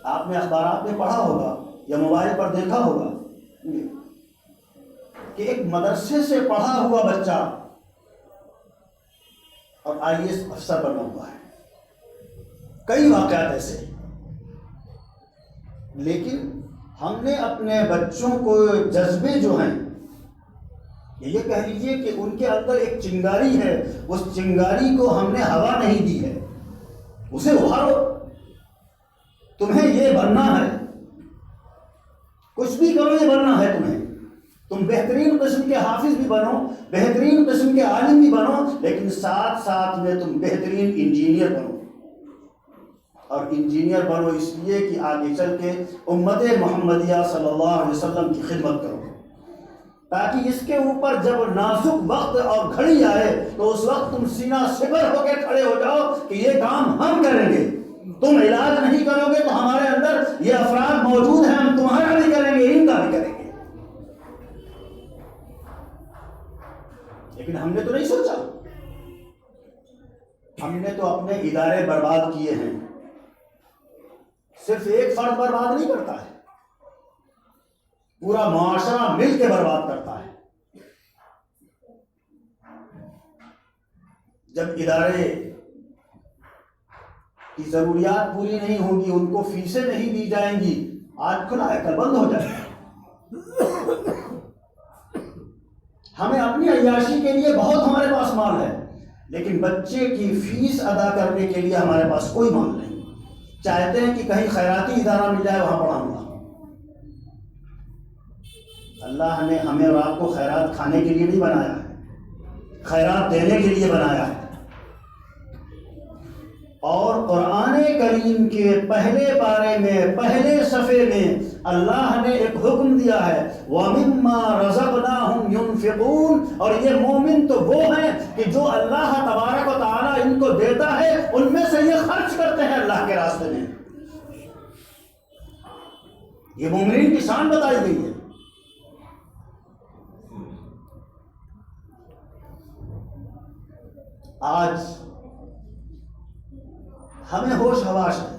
آپ نے اخبارات میں پڑھا ہوگا یا موبائل پر دیکھا ہوگا کہ ایک مدرسے سے پڑھا ہوا بچہ اور IAS افسر بنا ہوا ہے. کئی واقعات ایسے. لیکن ہم نے اپنے بچوں کو جذبے جو ہیں، یہ کہہ لیجیے کہ ان کے اندر ایک چنگاری ہے، اس چنگاری کو ہم نے ہوا نہیں دی ہے. اسے ابھارو. تمہیں یہ بننا ہے، کچھ بھی کرو یہ بننا ہے تمہیں. تم بہترین قسم کے حافظ بھی بنو، بہترین قسم کے عالم بھی بنو، لیکن ساتھ ساتھ میں تم بہترین انجینئر بنو. اور انجینئر بنو اس لیے کہ آگے چل کے امت محمدیہ صلی اللہ علیہ وسلم کی خدمت کرو، تاکہ اس کے اوپر جب نازک وقت اور گھڑی آئے تو اس وقت تم سینہ سپر ہو کے کھڑے ہو جاؤ کہ یہ کام ہم کریں گے. تم علاج نہیں کرو گے تو ہمارے اندر یہ افراد موجود ہیں، ہم تمہارا بھی کریں گے، ان کا بھی کریں گے. لیکن ہم نے تو نہیں سوچا. ہم نے تو اپنے ادارے برباد کیے ہیں. صرف ایک فرد برباد نہیں کرتا ہے، پورا معاشرہ مل کے برباد کرتا ہے. جب ادارے کی ضروریات پوری نہیں ہوں گی، ان کو فیسیں نہیں دی جائیں گی، آج کھلا ہے کل بند ہو جائے گا. ہمیں اپنی عیاشی کے لیے بہت ہمارے پاس مال ہے، لیکن بچے کی فیس ادا کرنے کے لیے ہمارے پاس کوئی مال نہیں. چاہتے ہیں کہ کہیں خیراتی ادارہ مل جائے وہاں پڑھاؤں گا. اللہ نے ہمیں اور آپ کو خیرات کھانے کے لیے نہیں بنایا ہے، خیرات دینے کے لیے بنایا ہے. اور قرآن کریم کے پہلے پارے میں پہلے صفحے میں اللہ نے ایک حکم دیا ہے، وَمِمَّا رَزَقْنَاهُمْ يُنْفِقُونَ. اور یہ مومن تو وہ ہیں کہ جو اللہ تبارک و تعالیٰ ان کو دیتا ہے ان میں سے یہ خرچ کرتے ہیں اللہ کے راستے میں. یہ مومنین کی شان بتائی گئی ہے. آج ہمیں ہوش حواس ہے،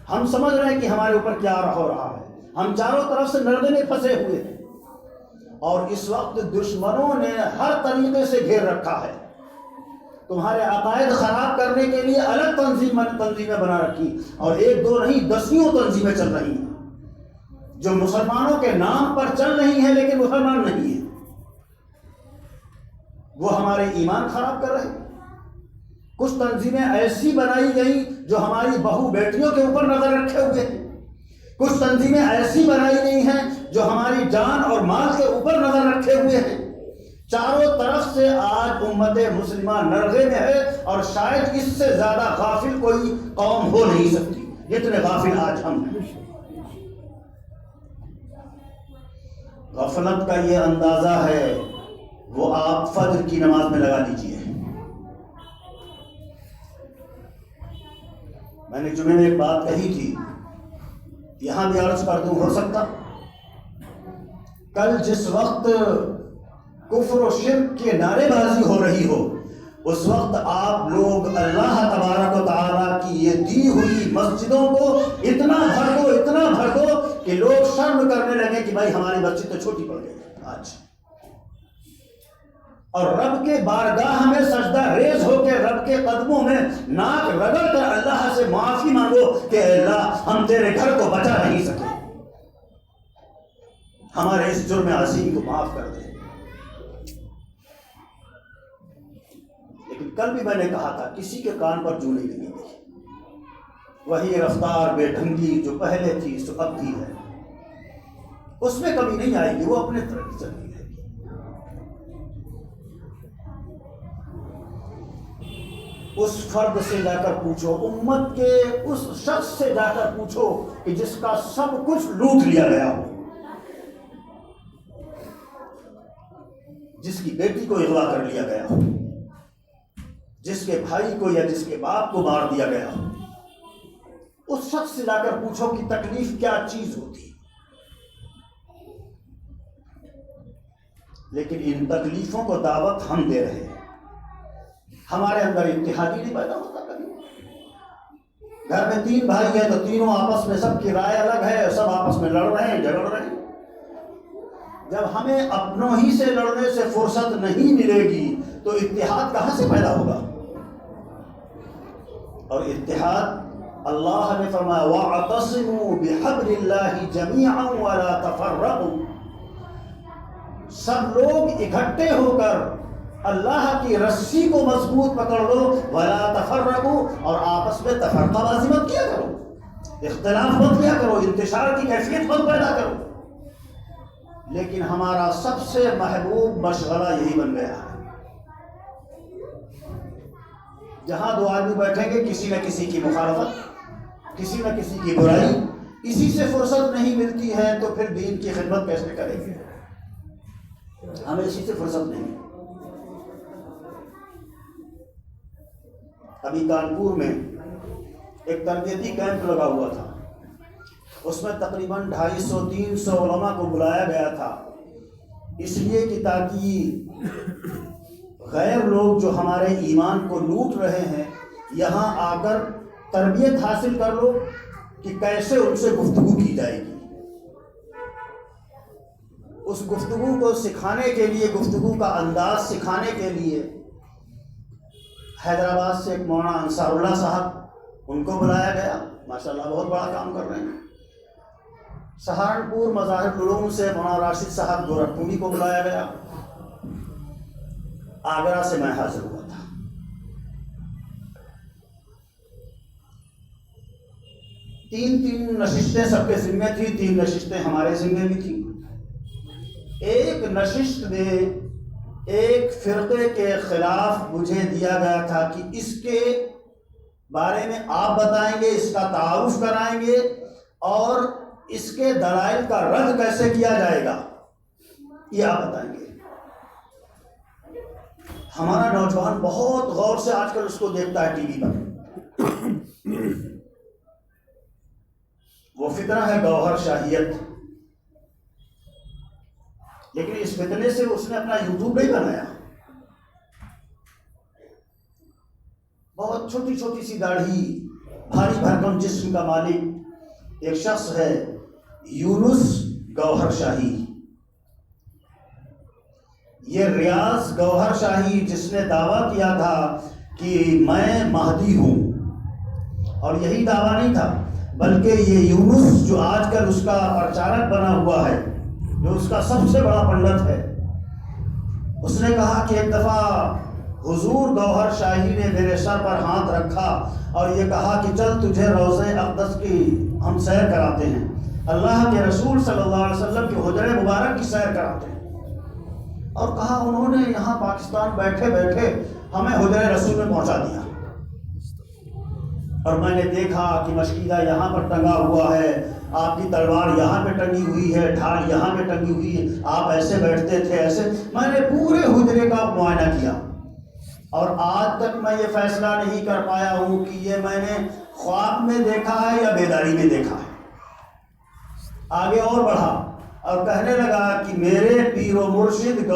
ہم سمجھ رہے ہیں کہ ہمارے اوپر کیا ہو رہا ہے. ہم چاروں طرف سے نردے میں پھنسے ہوئے ہیں، اور اس وقت دشمنوں نے ہر طریقے سے گھیر رکھا ہے. تمہارے عقائد خراب کرنے کے لیے الگ تنظیمیں بنا رکھی، اور ایک دو نہیں دسیوں تنظیمیں چل رہی ہیں جو مسلمانوں کے نام پر چل رہی ہیں لیکن مسلمان نہیں ہیں. وہ ہمارے ایمان خراب کر رہے ہیں. کچھ تنظیمیں ایسی بنائی گئی جو ہماری بہو بیٹیوں کے اوپر نظر رکھے ہوئے ہیں. کچھ تنظیمیں ایسی بنائی گئی ہیں جو ہماری جان اور مال کے اوپر نظر رکھے ہوئے ہیں. چاروں طرف سے آج امت مسلمہ نرغے میں ہے، اور شاید اس سے زیادہ غافل کوئی قوم ہو نہیں سکتی جتنے غافل آج ہم ہیں. غفلت کا یہ اندازہ ہے وہ آپ فجر کی نماز میں لگا لیجئے. میں نے جمعے میں ایک بات کہی تھی، یہاں بھی عرض کر دوں، ہو سکتا کل جس وقت کفر و شرک کی نعرے بازی ہو رہی ہو، اس وقت آپ لوگ اللہ تبارک و تعالیٰ کی یہ دی ہوئی مسجدوں کو اتنا بھر دو کہ لوگ شرم کرنے لگے کہ بھائی ہماری مسجد تو چھوٹی پڑ گئی آج. اور رب کے بارگاہ میں سجدہ ریز ہو کے رب کے قدموں میں ناک رگڑ کر اللہ سے معافی مانگو کہ اللہ ہم تیرے گھر کو بچا نہیں سکے، ہمارے اس جرم عظیم کو معاف کر دے. لیکن کل بھی میں نے کہا تھا کسی کے کان پر جوں نہیں لگے گی. وہی رفتار بے ڈھنگی جو پہلے تھی سو اب بھی ہے، اس میں کمی نہیں آئے گی، وہ اپنے طرف چلتی رہے گی. اس فرد سے جا کر پوچھو، امت کے اس شخص سے جا کر پوچھو کہ جس کا سب کچھ لوٹ لیا گیا ہو، جس کی بیٹی کو اغوا کر لیا گیا ہو، جس کے بھائی کو یا جس کے باپ کو مار دیا گیا ہو. اس شخص سے جا کر پوچھو کہ تکلیف کیا چیز ہوتی. لیکن ان تکلیفوں کو دعوت ہم دے رہے ہیں. ہمارے اندر اتحادی نہیں پیدا ہوتا کبھی. گھر میں 3 بھائی ہیں تو تینوں آپس میں سب کی رائے الگ ہے، سب آپس میں لڑ رہے ہیں، جھگڑ رہے ہیں۔ جب ہمیں اپنوں ہی سے لڑنے سے فرصت نہیں ملے گی تو اتحاد کہاں سے پیدا ہوگا؟ اور اتحاد اللہ نے فرمایا وَاعْتَصِمُوا بِحَبْلِ اللَّهِ جَمِيعًا وَلَا تَفَرَّقُوا، سب لوگ اکٹھے ہو کر اللہ کی رسی کو مضبوط پکڑ لو، وَلَا تَفَرَّقُوا، اور آپس میں تفرقہ بازی مت کیا کرو، اختلاف مت کیا کرو، انتشار کی کیفیت مت پیدا کرو۔ لیکن ہمارا سب سے محبوب مشغلہ یہی بن گیا ہے، جہاں 2 آدمی بیٹھیں گے کسی نہ کسی کی مخالفت، کسی نہ کسی کی برائی، اسی سے فرصت نہیں ملتی ہے تو پھر دین کی خدمت کیسے کریں گے؟ ہمیں اسی سے فرصت نہیں۔ ابھی کانپور میں ایک تربیتی کیمپ لگا ہوا تھا، اس میں تقریباً 250-300 علماء کو بلایا گیا تھا، اس لیے کہ تاکہ غیر لوگ جو ہمارے ایمان کو لوٹ رہے ہیں یہاں آ کر تربیت حاصل کر لو کہ کیسے ان سے گفتگو کی جائے گی۔ اس گفتگو کو سکھانے کے لیے، گفتگو کا انداز سکھانے کے لیے حیدرآباد سے ایک مولانا انصار اللہ صاحب، ان کو بلایا گیا، ماشاءاللہ بہت بڑا کام کر رہے ہیں۔ سہارنپور مظاہر العلوم سے مولانا راشد صاحب گورکھپوری کو بلایا گیا، آگرہ سے میں حاضر ہوا تھا۔ 3 نشستیں سب کے ذمے تھی، 3 نشستیں ہمارے ذمے بھی تھیں۔ ایک نشست میں ایک فرقے کے خلاف مجھے دیا گیا تھا کہ اس کے بارے میں آپ بتائیں گے، اس کا تعارف کرائیں گے اور اس کے دلائل کا رد کیسے کیا جائے گا، یہ آپ بتائیں گے۔ ہمارا نوجوان بہت غور سے آج کل اس کو دیکھتا ہے ٹی وی پر، وہ فتنہ ہے گوہر شاہیت، لیکن اس فتنے سے اس نے اپنا یوٹیوب نہیں بنایا۔ بہت چھوٹی چھوٹی سی داڑھی، بھاری بھرکم جسم کا مالک ایک شخص ہے، یونس گوہر شاہی۔ یہ ریاض گوہر شاہی جس نے دعویٰ کیا تھا کہ میں مہدی ہوں، اور یہی دعویٰ نہیں تھا بلکہ یہ یونس جو آج کل اس کا پرچارک بنا ہوا ہے، جو اس کا سب سے بڑا پنڈت ہے، اس نے کہا کہ ایک دفعہ حضور گوہر شاہی نے میرے سر پر ہاتھ رکھا اور یہ کہا کہ چل تجھے روضہ اقدس کی ہم سیر کراتے ہیں، اللہ کے رسول صلی اللہ علیہ وسلم کی حجرہ مبارک کی سیر کراتے ہیں۔ اور کہا انہوں نے یہاں پاکستان بیٹھے بیٹھے ہمیں حجرہ رسول میں پہنچا دیا، اور میں نے دیکھا کہ مشکیدہ یہاں پر ٹنگا ہوا ہے، آپ کی تلوار یہاں پہ ٹنگی ہوئی ہے، ڈھال یہاں پہ ٹنگی ہوئی ہے، آپ ایسے بیٹھتے تھے ایسے۔ میں نے پورے حجرے کا معائنہ کیا اور آج تک میں یہ فیصلہ نہیں کر پایا ہوں کہ یہ میں نے خواب میں دیکھا ہے یا بیداری میں دیکھا ہے۔ آگے اور بڑھا اور کہنے لگا کہ میرے پیر و مرشد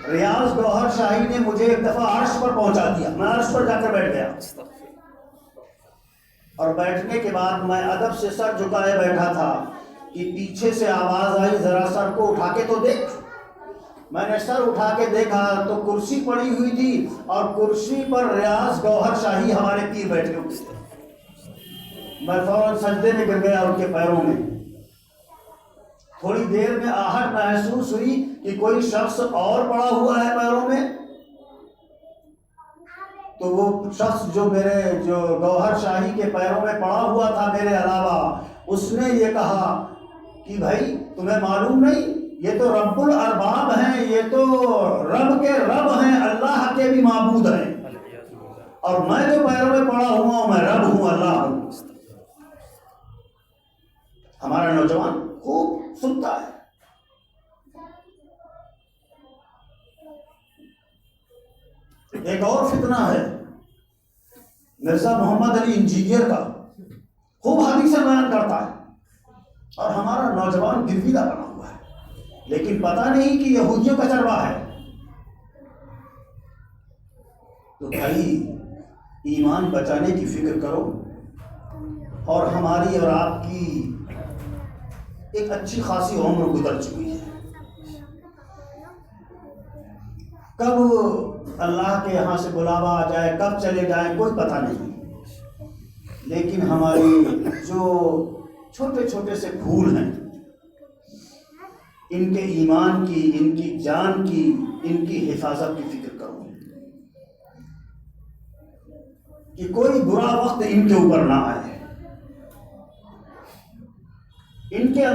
ریاض گوہر شاہی نے مجھے ایک دفعہ عرش پر پہنچا دیا، میں عرش پر جا کر بیٹھ گیا، اور بیٹھنے کے بعد میں ادب سے سر جھکائے بیٹھا تھا کہ پیچھے سے آواز آئی ذرا سر کو اٹھا کے تو دیکھ۔ میں نے سر اٹھا کے دیکھا تو کرسی پڑی ہوئی تھی اور کرسی پر ریاض گوہر شاہی ہمارے پیر بیٹھے ہوئے تھے۔ میں فوراً سجدے میں گر گیا ان کے پیروں میں۔ تھوڑی دیر میں آہٹ محسوس ہوئی کہ کوئی شخص اور پڑا ہوا ہے پیروں میں، تو وہ شخص جو گوہر شاہی کے پیروں میں پڑا ہوا تھا میرے علاوہ، اس نے یہ کہا کہ بھائی تمہیں معلوم نہیں، یہ تو رب الارباب ہیں، یہ تو رب کے رب ہیں، اللہ کے بھی معبود ہیں، اور میں جو پیروں میں پڑا ہوا ہوں میں رب ہوں، اللہ ہوں۔ ہمارا نوجوان خوب سنتا ہے۔ ایک اور فتنہ ہے مرزا محمد علی انجینئر کا، خوب حدیثیں بیان کرتا ہے اور ہمارا نوجوان گرویدہ بنا ہوا ہے، لیکن پتہ نہیں کہ یہودیوں کا چرواہ ہے۔ تو بھائی ایمان بچانے کی فکر کرو، اور ہماری اور آپ کی ایک اچھی خاصی عمر گزر چکی ہے. کب اللہ کے یہاں سے بلاوا آ جائے، کب چلے جائیں، کوئی پتہ نہیں. لیکن ہماری جو چھوٹے چھوٹے سے پھول ہیں، ان کے ایمان کی، ان کی جان کی، ان کی حفاظت کی فکر کرو کہ کوئی برا وقت ان کے اوپر نہ آئے. ان کے